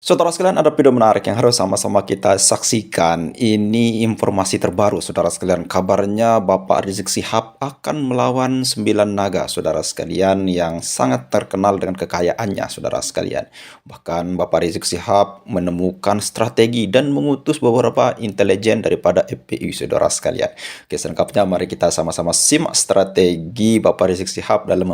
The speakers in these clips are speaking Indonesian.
Saudara sekalian, ada video menarik yang harus sama-sama kita saksikan. Ini informasi terbaru, saudara sekalian. Kabarnya Bapak Rizik Syihab akan melawan 9 naga, saudara sekalian, yang sangat terkenal dengan kekayaannya, saudara sekalian. Bahkan Bapak Rizik Syihab menemukan strategi dan mengutus beberapa intelijen daripada FPI, saudara sekalian. Oke, selengkapnya mari kita sama-sama simak strategi Bapak Rizik Syihab dalam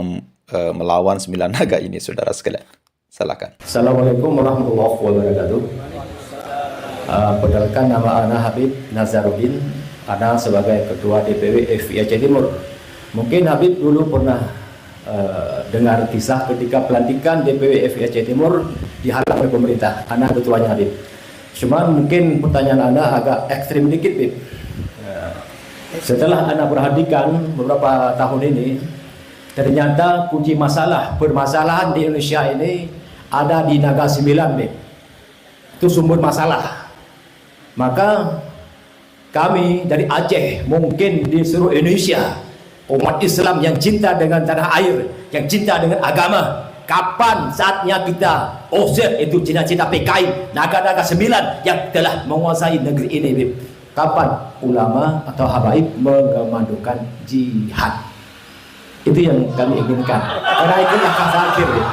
melawan 9 naga ini, saudara sekalian. Silakan. Assalamualaikum warahmatullahi wabarakatuh. Perkenalkan, nama Ana Habib Nazaruddin. Ana sebagai Ketua DPW FPI Aceh Timur. Mungkin Habib dulu pernah dengar kisah ketika pelantikan DPW FPI Aceh Timur dihalang oleh pemerintah. Ana ketuanya Habib. Cuman mungkin pertanyaan Anda agak ekstrim dikit, Habib. Setelah Ana perhatikan beberapa tahun ini, ternyata kunci permasalahan di Indonesia ini ada di Naga 9, Beb. Itu sumber masalah. Maka kami dari Aceh, mungkin di seluruh Indonesia, umat Islam yang cinta dengan tanah air, yang cinta dengan agama, kapan saatnya kita usir itu cita-cita PKI, naga-naga 9 yang telah menguasai negeri ini, Beb. Kapan ulama atau habaib mengemandukan jihad? Itu yang kami inginkan. Karena itu langkah terakhir, Beb.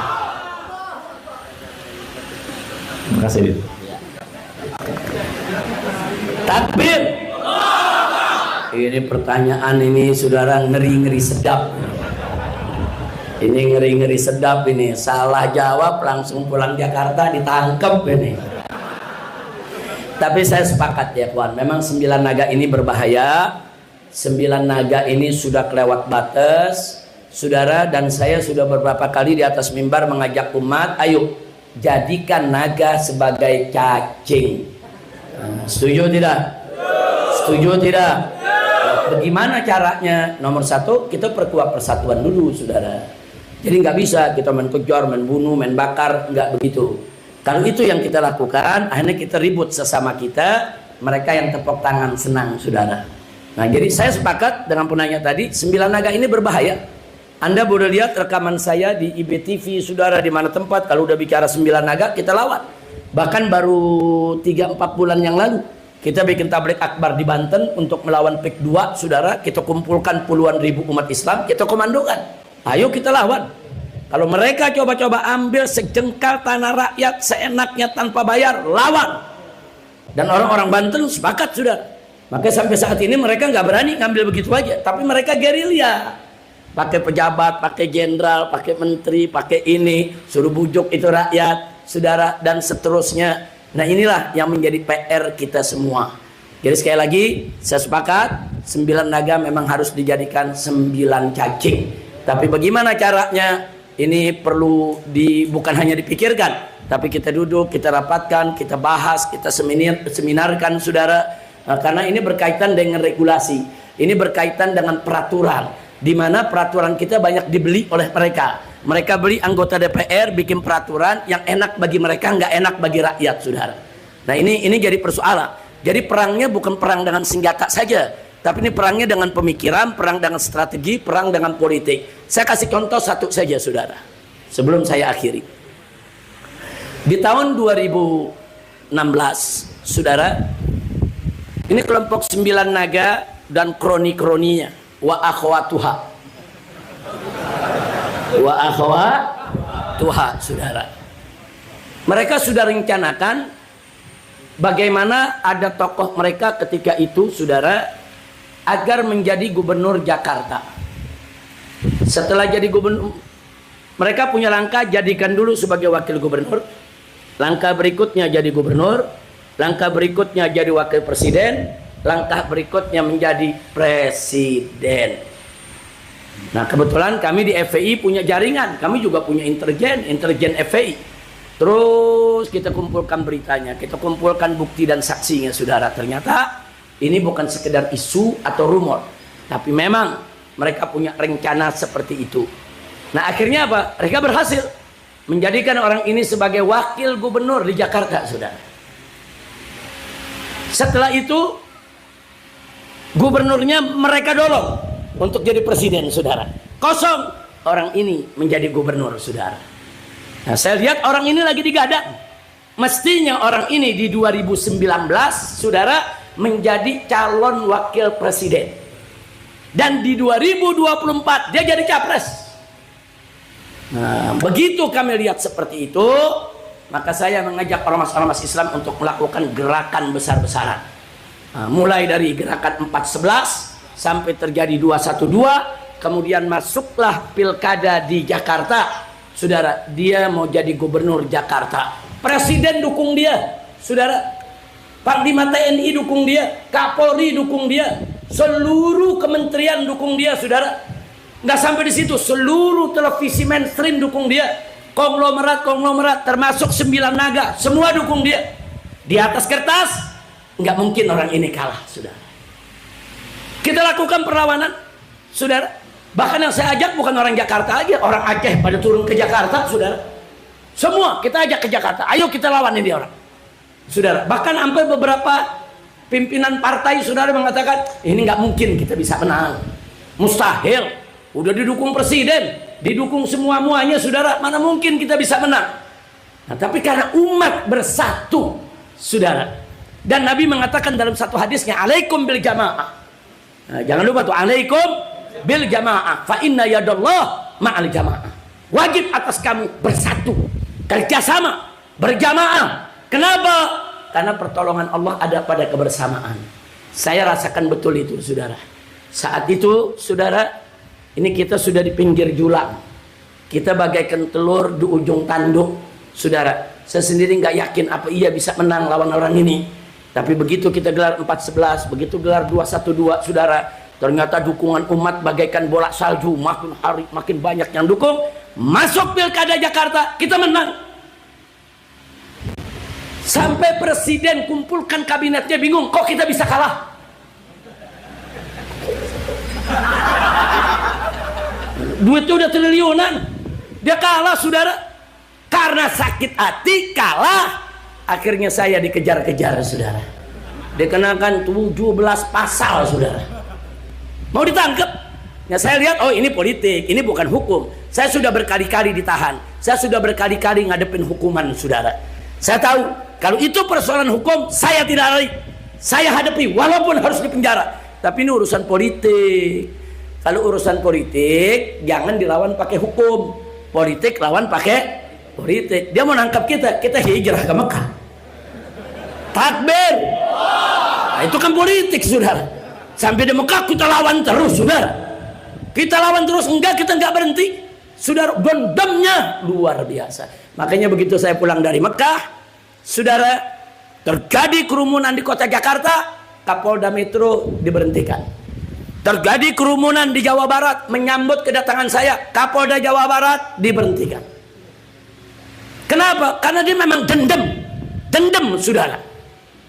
Terima kasih, Bib. Takbir. Ini pertanyaan ini saudara ngeri-ngeri sedap. Ini ngeri-ngeri sedap ini. Salah jawab langsung pulang Jakarta ditangkap ini. Tapi saya sepakat ya kawan. Memang 9 naga ini berbahaya. 9 naga ini sudah kelewat batas. Saudara dan saya sudah beberapa kali di atas mimbar mengajak umat, ayo jadikan naga sebagai cacing. Setuju tidak? Setuju tidak? Bagaimana caranya? Nomor 1, kita perkuat persatuan dulu, saudara. Jadi nggak bisa kita main kejar, main bunuh, main bakar, nggak begitu. Kalau itu yang kita lakukan, akhirnya kita ribut sesama kita. Mereka yang tepuk tangan senang, saudara. Nah, jadi saya sepakat dengan penanya tadi, 9 naga ini berbahaya. Anda boleh lihat rekaman saya di IBTV, saudara, di mana tempat kalau udah bicara 9 naga kita lawan. Bahkan baru 3-4 bulan yang lalu kita bikin tablik akbar di Banten untuk melawan PIK 2, saudara. Kita kumpulkan puluhan ribu umat Islam, kita komandokan. Ayo kita lawan. Kalau mereka coba-coba ambil sejengkal tanah rakyat seenaknya tanpa bayar, lawan. Dan orang-orang Banten sepakat, saudara. Maka sampai saat ini mereka nggak berani ngambil begitu aja. Tapi mereka gerilya. Pakai pejabat, pakai jenderal, pakai menteri, pakai ini, suruh bujuk itu rakyat, saudara, dan seterusnya. Nah, inilah yang menjadi PR kita semua. Jadi sekali lagi, saya sepakat 9 naga memang harus dijadikan 9 cacing. Tapi bagaimana caranya? Ini perlu bukan hanya dipikirkan, tapi kita duduk, kita rapatkan, kita bahas, kita seminarkan, saudara. Nah, karena ini berkaitan dengan regulasi, ini berkaitan dengan peraturan. Di mana peraturan kita banyak dibeli oleh mereka. Mereka beli anggota DPR bikin peraturan yang enak bagi mereka, nggak enak bagi rakyat, saudara. Nah, ini jadi persoalan. Jadi perangnya bukan perang dengan senjata saja, tapi ini perangnya dengan pemikiran, perang dengan strategi, perang dengan politik. Saya kasih contoh satu saja, saudara, sebelum saya akhiri. Di tahun 2016, saudara, ini kelompok 9 naga dan kroni-kroninya. Wa akhwatuha, saudara. Mereka sudah rencanakan bagaimana ada tokoh mereka ketika itu, saudara, agar menjadi gubernur Jakarta. Setelah jadi gubernur, mereka punya langkah, jadikan dulu sebagai wakil gubernur. Langkah berikutnya jadi gubernur. Langkah berikutnya jadi wakil presiden. Langkah berikutnya menjadi presiden. Nah, kebetulan kami di FPI punya jaringan. Kami juga punya intelijen FPI. Terus kita kumpulkan beritanya, kita kumpulkan bukti dan saksinya, saudara. Ternyata ini bukan sekedar isu atau rumor, tapi memang mereka punya rencana seperti itu. Nah, akhirnya apa? Mereka berhasil menjadikan orang ini sebagai wakil gubernur di Jakarta, saudara. Setelah itu gubernurnya mereka dorong untuk jadi presiden, saudara. Kosong, orang ini menjadi gubernur, saudara. Nah, saya lihat orang ini lagi digadang. mestinya orang ini di 2019 saudara menjadi calon wakil presiden, dan di 2024 dia jadi capres. Nah, begitu kami lihat seperti itu, maka saya mengajak ormas-ormas Islam untuk melakukan gerakan besar-besaran. Nah, mulai dari gerakan 411 sampai terjadi 212, kemudian masuklah pilkada di Jakarta. Saudara, dia mau jadi gubernur Jakarta. Presiden dukung dia, saudara. Panglima TNI dukung dia, Kapolri dukung dia, seluruh kementerian dukung dia, saudara. Nggak sampai di situ, seluruh televisi mainstream dukung dia, konglomerat termasuk 9 naga, semua dukung dia. Di atas kertas, nggak mungkin orang ini kalah, saudara. Kita lakukan perlawanan, saudara. Bahkan yang saya ajak bukan orang Jakarta aja, orang Aceh pada turun ke Jakarta, saudara. Semua kita ajak ke Jakarta, ayo kita lawan ini orang. Saudara, bahkan sampai beberapa pimpinan partai saudara mengatakan ini nggak mungkin kita bisa menang, mustahil, udah didukung presiden, didukung semuanya saudara, mana mungkin kita bisa menang. Nah, tapi karena umat bersatu, saudara, dan Nabi mengatakan dalam satu hadisnya, alaikum bil jamaah. Nah, jangan lupa tuh, alaikum bil jamaah, fa inna yadallah ma'al jamaah. Wajib atas kamu bersatu, kerjasama, berjamaah. Kenapa? Karena pertolongan Allah ada pada kebersamaan. Saya rasakan betul itu, saudara. Saat itu, saudara, ini kita sudah di pinggir jurang. Kita bagaikan telur di ujung tanduk, saudara. Saya sendiri nggak yakin apa iya bisa menang lawan orang ini. Tapi begitu kita gelar 411, begitu gelar 212, saudara, ternyata dukungan umat bagaikan bola salju. Makin hari makin banyak yang dukung. Masuk pilkada Jakarta, kita menang. Sampai presiden kumpulkan kabinetnya bingung, kok kita bisa kalah? Duitnya udah triliunan, dia kalah, saudara. Karena sakit hati kalah, akhirnya saya dikejar-kejar, saudara. Dikenakan 17 pasal, saudara. Mau ditangkap? Ya saya lihat, oh ini politik, ini bukan hukum. Saya sudah berkali-kali ditahan, saya sudah berkali-kali ngadepin hukuman, saudara. Saya tahu kalau itu persoalan hukum, saya tidak lari, saya hadapi walaupun harus dipenjara. Tapi ini urusan politik. Kalau urusan politik jangan dilawan pakai hukum, politik lawan pakai politik. Dia mau nangkap kita, kita hijrah ke Mekah. Takbir. Nah, itu kan politik, saudara. Sampai di Mekah kita lawan terus, saudara. Kita lawan terus, enggak, kita enggak berhenti, saudara. Dendamnya luar biasa. Makanya begitu saya pulang dari Mekah, saudara, terjadi kerumunan di kota Jakarta, Kapolda Metro diberhentikan. Terjadi kerumunan di Jawa Barat menyambut kedatangan saya, Kapolda Jawa Barat diberhentikan. Kenapa? Karena dia memang dendam, saudara.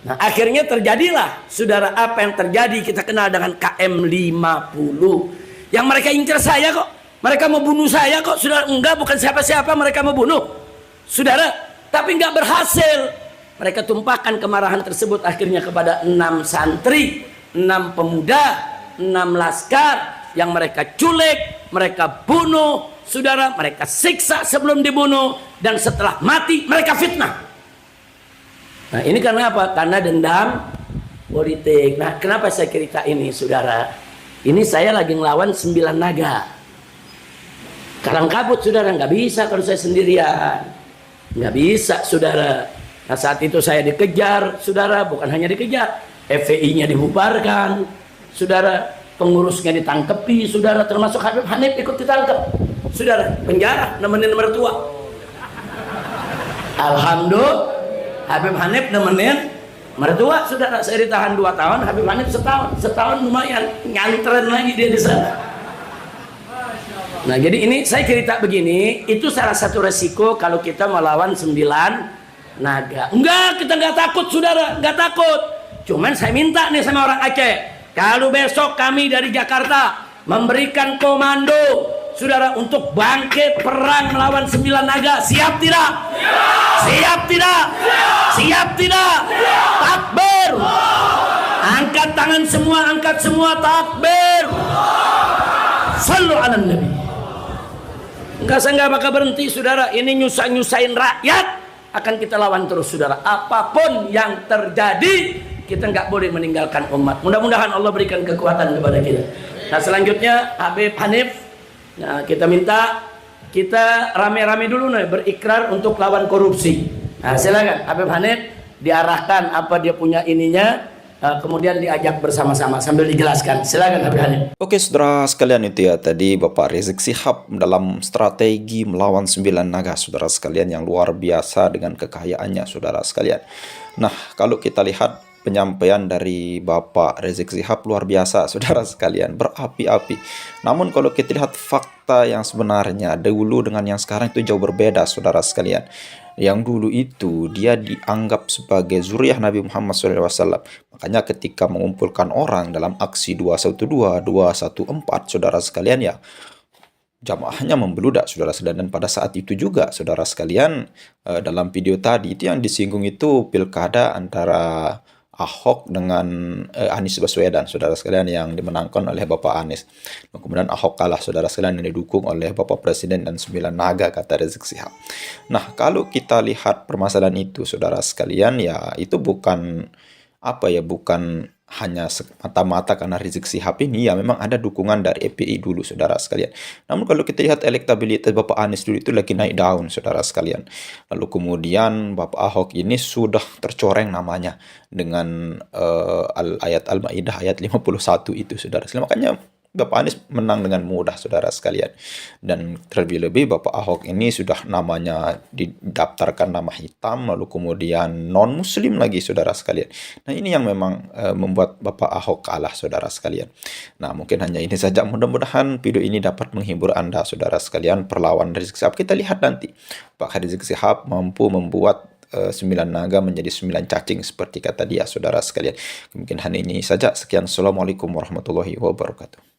Nah, akhirnya terjadilah, saudara, apa yang terjadi kita kenal dengan KM 50. Yang mereka incar saya kok, mereka mau bunuh saya kok, saudara. Enggak, bukan siapa-siapa mereka mau bunuh, saudara, tapi nggak berhasil. Mereka tumpahkan kemarahan tersebut akhirnya kepada 6 santri, 6 pemuda, 6 laskar yang mereka culik, mereka bunuh, saudara, mereka siksa sebelum dibunuh, dan setelah mati mereka fitnah. Nah, ini karena apa? Karena dendam politik. Nah, kenapa saya cerita ini, saudara? Ini saya lagi ngelawan 9 naga. Kalang kabut, saudara, nggak bisa kalau saya sendirian. Nggak bisa, saudara. Nah, saat itu saya dikejar, saudara, bukan hanya dikejar, FPI-nya dibubarkan, saudara, pengurusnya ditangkepi, saudara, termasuk Habib Hanif ikut ditangkap, saudara, penjara, nemenin mertua. Alhamdulillah, Habib Hanif nemenin mertua, saudara. Saya ditahan 2 tahun, Habib Hanif setahun lumayan, nyantren lagi dia di sana. Nah, jadi ini saya cerita begini, itu salah satu resiko kalau kita melawan 9 naga. Enggak, kita nggak takut, saudara, nggak takut. Cuman saya minta nih sama orang Aceh, kalau besok kami dari Jakarta memberikan komando, saudara, untuk bangkit perang melawan 9 naga, siap tidak? Siap tidak? Siap tidak? Takbir! Angkat tangan semua, angkat semua, takbir! Sallu ala Nabi. Enggak, saya nggak bakal berhenti, saudara. Ini nyusahin rakyat, akan kita lawan terus, saudara. Apapun yang terjadi, kita nggak boleh meninggalkan umat. Mudah-mudahan Allah berikan kekuatan kepada kita. Nah, selanjutnya Habib Hanif, nah, kita minta kita rame-rame dulu nih berikrar untuk lawan korupsi. Nah, silakan Habib Hanif diarahkan apa dia punya ininya, kemudian diajak bersama-sama sambil dijelaskan. Silakan Habib Hanif. Oke, saudara sekalian, itu ya tadi Bapak Rizik Syihab dalam strategi melawan 9 naga, saudara sekalian, yang luar biasa dengan kekayaannya, saudara sekalian. Nah, kalau kita lihat penyampaian dari Bapak Rizik Syihab luar biasa, saudara sekalian, berapi-api. Namun kalau kita lihat fakta yang sebenarnya dahulu dengan yang sekarang itu jauh berbeda, saudara sekalian. Yang dulu itu dia dianggap sebagai zuriyah Nabi Muhammad SAW. Makanya ketika mengumpulkan orang dalam aksi 212, 214, saudara sekalian, ya jamaahnya membeludak, saudara sekalian. Dan pada saat itu juga, saudara sekalian, dalam video tadi itu yang disinggung itu pilkada antara Ahok dengan Anies Baswedan, saudara sekalian, yang dimenangkan oleh Bapak Anies. Nah, kemudian Ahok kalah, saudara sekalian, yang didukung oleh Bapak Presiden dan 9 naga, kata Rizik Syihab. Nah, kalau kita lihat permasalahan itu, saudara sekalian, ya itu bukan bukan hanya semata-mata karena Rizik Syihab ini, ya memang ada dukungan dari FPI dulu, saudara sekalian. Namun kalau kita lihat elektabilitas Bapak Anies dulu itu lagi naik daun, saudara sekalian. Lalu kemudian Bapak Ahok ini sudah tercoreng namanya dengan ayat Al-Maidah ayat 51 itu, saudara sekalian. Makanya Bapak Anies menang dengan mudah, saudara sekalian. Dan terlebih-lebih Bapak Ahok ini sudah namanya didaftarkan nama hitam, lalu kemudian non-muslim lagi, saudara sekalian. Nah, ini yang memang membuat Bapak Ahok kalah, saudara sekalian. Nah, mungkin hanya ini saja. Mudah-mudahan video ini dapat menghibur Anda, saudara sekalian, perlawanan Rizik Syihab. Kita lihat nanti Pak Rizik Syihab mampu membuat 9 naga menjadi 9 cacing seperti kata dia, saudara sekalian. Mungkin hanya ini saja. Sekian. Assalamualaikum warahmatullahi wabarakatuh.